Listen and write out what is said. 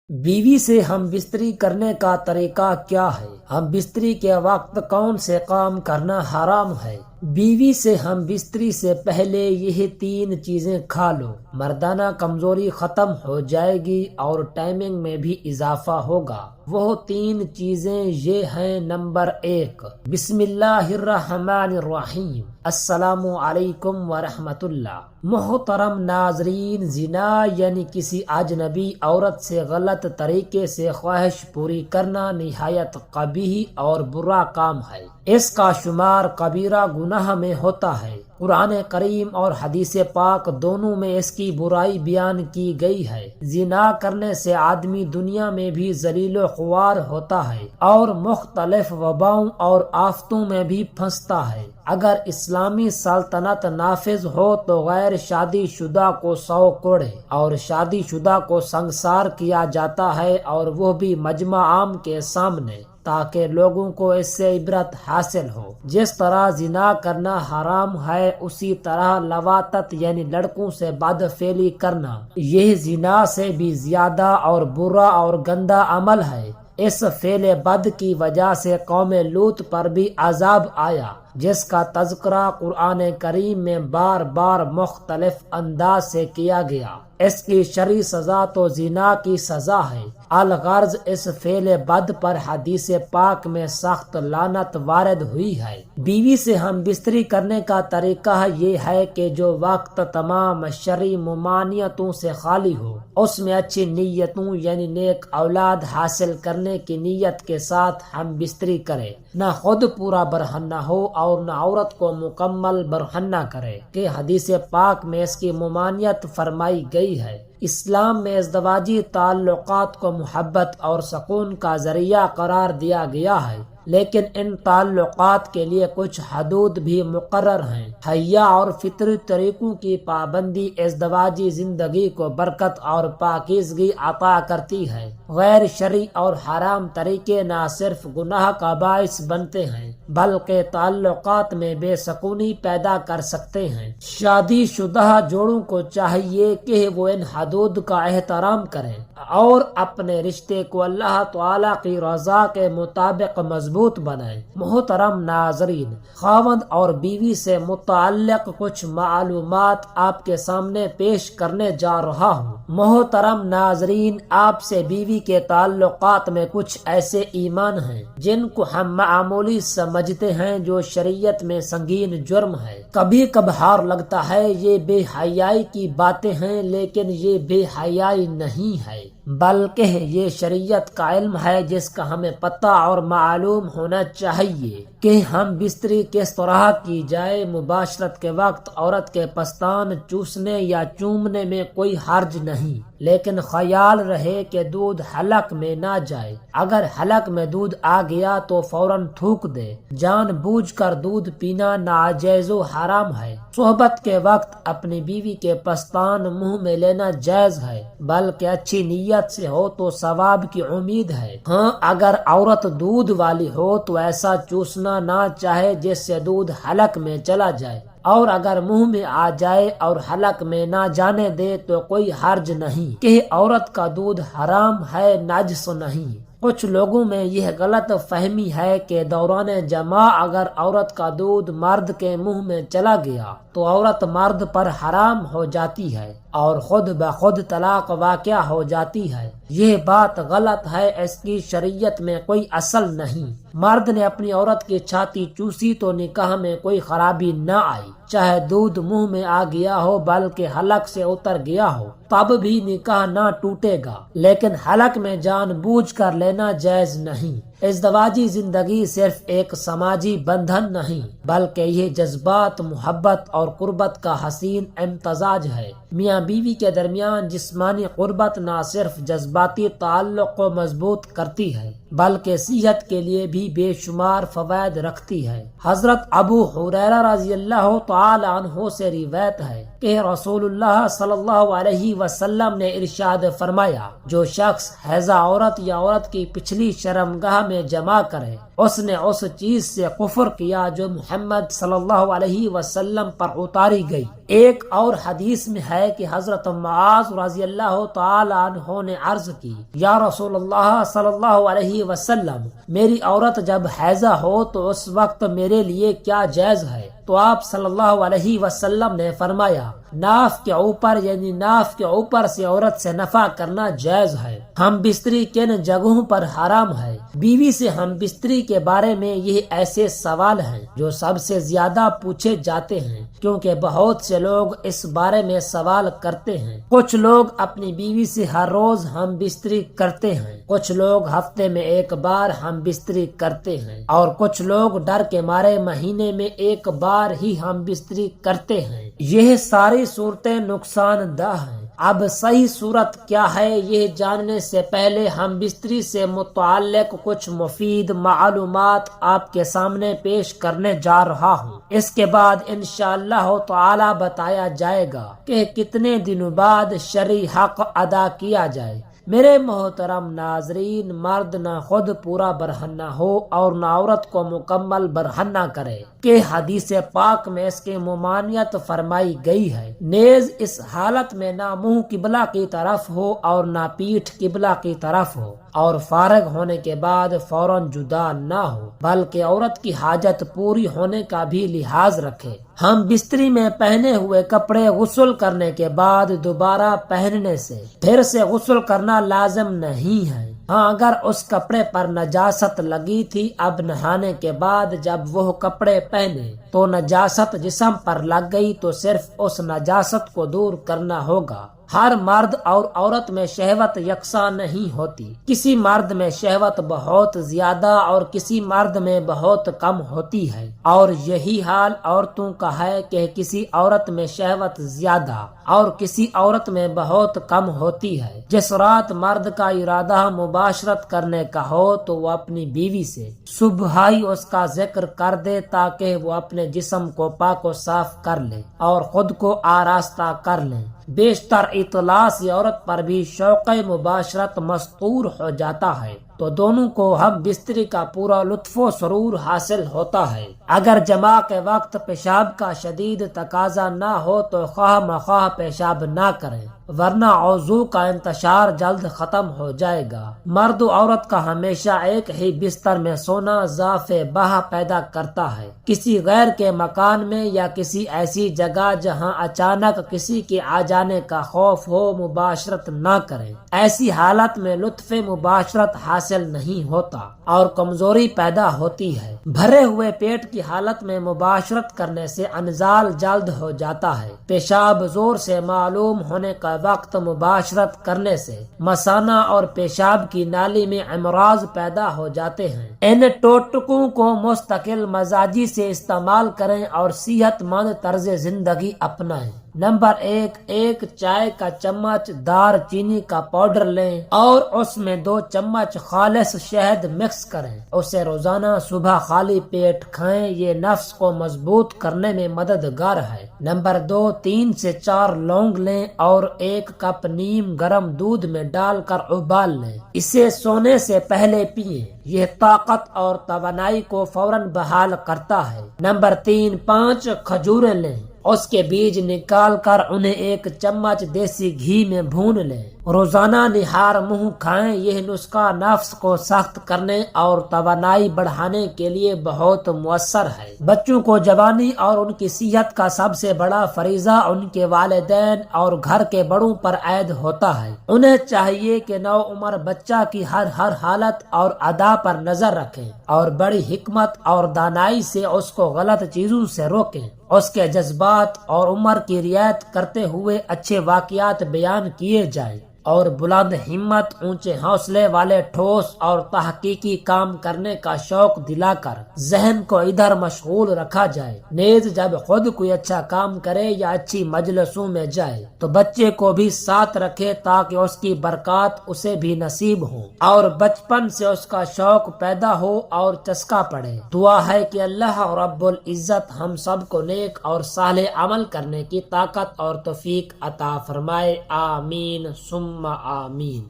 بیوی سے ہم بستری کرنے کا طریقہ کیا ہے؟ ہم بستری کے وقت کون سے کام کرنا حرام ہے؟ بیوی سے ہم بستری سے پہلے یہ 3 چیزیں کھا لو، مردانہ کمزوری ختم ہو جائے گی اور ٹائمنگ میں بھی اضافہ ہوگا۔ وہ 3 چیزیں یہ ہیں: نمبر 1، بسم اللہ الرحمن الرحیم، السلام علیکم ورحمۃ اللہ۔ محترم ناظرین، زنا یعنی کسی اجنبی عورت سے غلط طریقے سے خواہش پوری کرنا نہایت قبیح اور برا کام ہے۔ اس کا شمار کبیرہ گناہ میں ہوتا ہے۔ قرآن کریم اور حدیث پاک دونوں میں اس کی برائی بیان کی گئی ہے۔ زنا کرنے سے آدمی دنیا میں بھی ذلیل و خوار ہوتا ہے اور مختلف وباؤں اور آفتوں میں بھی پھنستا ہے۔ اگر اسلامی سلطنت نافذ ہو تو غیر شادی شدہ کو 100 کوڑے اور شادی شدہ کو سنگسار کیا جاتا ہے، اور وہ بھی مجمع عام کے سامنے، تاکہ لوگوں کو اس سے عبرت حاصل ہو۔ جس طرح زنا کرنا حرام ہے، اسی طرح لواطت یعنی لڑکوں سے بدفعلی کرنا یہ زنا سے بھی زیادہ اور برا اور گندا عمل ہے۔ اس فعل بد کی وجہ سے قوم لوط پر بھی عذاب آیا، جس کا تذکرہ قرآن کریم میں بار بار مختلف انداز سے کیا گیا۔ اس کی شرعی سزا تو زنا کی سزا ہے۔ الغرض اس فعل بد پر حدیث پاک میں سخت لعنت وارد ہوئی ہے۔ بیوی سے ہم بستری کرنے کا طریقہ یہ ہے کہ جو وقت تمام شرعی ممانعتوں سے خالی ہو، اس میں اچھی نیتوں یعنی نیک اولاد حاصل کرنے کی نیت کے ساتھ ہم بستری کرے، نہ خود پورا برہنہ ہو اور نہ عورت کو مکمل برہنہ کرے، کہ حدیث پاک میں اس کی ممانعت فرمائی گئی ہے۔ اسلام میں ازدواجی تعلقات کو محبت اور سکون کا ذریعہ قرار دیا گیا ہے، لیکن ان تعلقات کے لیے کچھ حدود بھی مقرر ہیں۔ حیا اور فطری طریقوں کی پابندی ازدواجی زندگی کو برکت اور پاکیزگی عطا کرتی ہے۔ غیر شرعی اور حرام طریقے نہ صرف گناہ کا باعث بنتے ہیں بلکہ تعلقات میں بے سکونی پیدا کر سکتے ہیں۔ شادی شدہ جوڑوں کو چاہیے کہ وہ ان حدود کا احترام کریں اور اپنے رشتے کو اللہ تعالی کی رضا کے مطابق مضبوط بنائیں۔ محترم ناظرین، خاوند اور بیوی سے متعلق کچھ معلومات آپ کے سامنے پیش کرنے جا رہا ہوں۔ محترم ناظرین، آپ سے بیوی کے تعلقات میں کچھ ایسے ایمان ہیں جن کو ہم معمولی سمجھتے ہیں، جو شریعت میں سنگین جرم ہے۔ کبھی کبھار لگتا ہے یہ بے حیائی کی باتیں ہیں، لیکن یہ بے حیائی نہیں ہے بلکہ یہ شریعت کا علم ہے، جس کا ہمیں پتہ اور معلوم ہونا چاہیے کہ ہم بستری کس طرح کی جائے۔ مباشرت کے وقت عورت کے پستان چوسنے یا چومنے میں کوئی حرج نہیں، لیکن خیال رہے کہ دودھ حلق میں نہ جائے۔ اگر حلق میں دودھ آ گیا تو فوراً تھوک دے۔ جان بوجھ کر دودھ پینا ناجائز و حرام ہے۔ صحبت کے وقت اپنی بیوی کے پستان منہ میں لینا جائز ہے، بلکہ اچھی نیت سے ہو تو ثواب کی امید ہے۔ ہاں، اگر عورت دودھ والی ہو تو ایسا چوسنا نہ چاہے جس سے دودھ حلق میں چلا جائے، اور اگر منہ میں آ جائے اور حلق میں نہ جانے دے تو کوئی حرج نہیں کہ عورت کا دودھ حرام ہے، نجس نہیں۔ کچھ لوگوں میں یہ غلط فہمی ہے کہ دوران جماع اگر عورت کا دودھ مرد کے منہ میں چلا گیا تو عورت مرد پر حرام ہو جاتی ہے اور خود بخود طلاق واقع ہو جاتی ہے۔ یہ بات غلط ہے، اس کی شریعت میں کوئی اصل نہیں۔ مرد نے اپنی عورت کی چھاتی چوسی تو نکاح میں کوئی خرابی نہ آئی، چاہے دودھ منہ میں آ گیا ہو بلکہ حلق سے اتر گیا ہو، تب بھی نکاح نہ ٹوٹے گا، لیکن حلق میں جان بوجھ کر لینا جائز نہیں۔ ازدواجی زندگی صرف ایک سماجی بندھن نہیں بلکہ یہ جذبات، محبت اور قربت کا حسین امتزاج ہے۔ میاں بیوی کے درمیان جسمانی قربت نہ صرف جذباتی تعلق کو مضبوط کرتی ہے بلکہ صحت کے لیے بھی بے شمار فوائد رکھتی ہے۔ حضرت ابو ہریرہ رضی اللہ تعالی عنہ سے روایت ہے کہ رسول اللہ صلی اللہ علیہ وسلم نے ارشاد فرمایا، جو شخص حیضہ عورت یا عورت کی پچھلی شرمگاہ میں جمع کرے، اس نے اس چیز سے کفر کیا جو محمد صلی اللہ علیہ وسلم پر اتاری گئی۔ ایک اور حدیث میں ہے کہ حضرت معاذ رضی اللہ تعالی عنہ نے عرض کی، یا رسول اللہ صلی اللہ علیہ وسلم، میری عورت جب حیضہ ہو تو اس وقت میرے لیے کیا جائز ہے؟ تو آپ صلی اللہ علیہ وسلم نے فرمایا، ناف کے اوپر یعنی ناف کے اوپر سے عورت سے نفع کرنا جائز ہے۔ ہم بستری کن جگہوں پر حرام ہے؟ بیوی سے ہم بستری کے بارے میں یہ ایسے سوال ہیں جو سب سے زیادہ پوچھے جاتے ہیں، کیونکہ بہت سے لوگ اس بارے میں سوال کرتے ہیں۔ کچھ لوگ اپنی بیوی سے ہر روز ہم بستری کرتے ہیں، کچھ لوگ ہفتے میں ایک بار ہم بستری کرتے ہیں، اور کچھ لوگ ڈر کے مارے مہینے میں ایک بار ہی ہم بستری کرتے ہیں۔ یہ ساری صورتیں نقصان دہ ہیں۔ اب صحیح صورت کیا ہے، یہ جاننے سے پہلے ہم بستری سے متعلق کچھ مفید معلومات آپ کے سامنے پیش کرنے جا رہا ہوں۔ اس کے بعد انشاءاللہ تعالی بتایا جائے گا کہ کتنے دنوں بعد شرعی حق ادا کیا جائے۔ میرے محترم ناظرین، مرد نہ خود پورا برہنہ ہو اور نہ عورت کو مکمل برہنہ کرے کہ حدیث پاک میں اس کی ممانعت فرمائی گئی ہے۔ نیز اس حالت میں نہ منہ قبلہ کی طرف ہو اور نہ پیٹھ قبلہ کی طرف ہو، اور فارغ ہونے کے بعد فوراً جدا نہ ہو، بلکہ عورت کی حاجت پوری ہونے کا بھی لحاظ رکھے۔ ہم بستری میں پہنے ہوئے کپڑے غسل کرنے کے بعد دوبارہ پہننے سے پھر سے غسل کرنا لازم نہیں ہے۔ ہاں، اگر اس کپڑے پر نجاست لگی تھی، اب نہانے کے بعد جب وہ کپڑے پہنے تو نجاست جسم پر لگ گئی تو صرف اس نجاست کو دور کرنا ہوگا۔ ہر مرد اور عورت میں شہوت یکساں نہیں ہوتی، کسی مرد میں شہوت بہت زیادہ اور کسی مرد میں بہت کم ہوتی ہے، اور یہی حال عورتوں کا ہے کہ کسی عورت میں شہوت زیادہ اور کسی عورت میں بہت کم ہوتی ہے۔ جس رات مرد کا ارادہ مباشرت کرنے کا ہو تو وہ اپنی بیوی سے صبح ہی اس کا ذکر کر دے تاکہ وہ اپنے جسم کو پاک و صاف کر لے اور خود کو آراستہ کر لیں۔ بیشتر اطلاع سے عورت پر بھی شوق مباشرت مستور ہو جاتا ہے تو دونوں کو ہم بستری کا پورا لطف و سرور حاصل ہوتا ہے۔ اگر جماع کے وقت پیشاب کا شدید تقاضا نہ ہو تو خواہ مخواہ پیشاب نہ کریں، ورنہ عضو کا انتشار جلد ختم ہو جائے گا۔ مرد و عورت کا ہمیشہ ایک ہی بستر میں سونا ضعف بہا پیدا کرتا ہے۔ کسی غیر کے مکان میں یا کسی ایسی جگہ جہاں اچانک کسی کے آ جانے کا خوف ہو مباشرت نہ کریں۔ ایسی حالت میں لطف مباشرت حاصل نہیں ہوتا اور کمزوری پیدا ہوتی ہے۔ بھرے ہوئے پیٹ کی حالت میں مباشرت کرنے سے انزال جلد ہو جاتا ہے۔ پیشاب زور سے معلوم ہونے کا وقت مباشرت کرنے سے مثانہ اور پیشاب کی نالی میں امراض پیدا ہو جاتے ہیں۔ ان ٹوٹکوں کو مستقل مزاجی سے استعمال کریں اور صحت مند طرز زندگی اپنائیں۔ نمبر 1، ایک چائے کا چمچ دار چینی کا پاؤڈر لیں اور اس میں 2 چمچ خالص شہد مکس کریں۔ اسے روزانہ صبح خالی پیٹ کھائیں، یہ نفس کو مضبوط کرنے میں مددگار ہے۔ نمبر 2، 3 سے 4 لونگ لیں اور 1 کپ نیم گرم دودھ میں ڈال کر ابال لیں۔ اسے سونے سے پہلے پئیں، یہ طاقت اور توانائی کو فوراً بحال کرتا ہے۔ نمبر 3، 5 کھجوریں لیں، اس کے بیج نکال کر انہیں 1 چمچ دیسی گھی میں بھون لیں۔ روزانہ نہار منہ کھائیں، یہ نسخہ نفس کو سخت کرنے اور توانائی بڑھانے کے لیے بہت مؤثر ہے۔ بچوں کو جوانی اور ان کی صحت کا سب سے بڑا فریضہ ان کے والدین اور گھر کے بڑوں پر عائد ہوتا ہے۔ انہیں چاہیے کہ نو عمر بچہ کی ہر حالت اور ادا پر نظر رکھیں اور بڑی حکمت اور دانائی سے اس کو غلط چیزوں سے روکیں۔ اس کے جذبات اور عمر کی رعایت کرتے ہوئے اچھے واقعات بیان کیے جائیں اور بلند ہمت، اونچے حوصلے والے ٹھوس اور تحقیقی کام کرنے کا شوق دلا کر ذہن کو ادھر مشغول رکھا جائے۔ نیز جب خود کوئی اچھا کام کرے یا اچھی مجلسوں میں جائے تو بچے کو بھی ساتھ رکھے تاکہ اس کی برکات اسے بھی نصیب ہوں اور بچپن سے اس کا شوق پیدا ہو اور چسکا پڑے۔ دعا ہے کہ اللہ رب العزت ہم سب کو نیک اور صالح عمل کرنے کی طاقت اور توفیق عطا فرمائے۔ آمین ثم آمین۔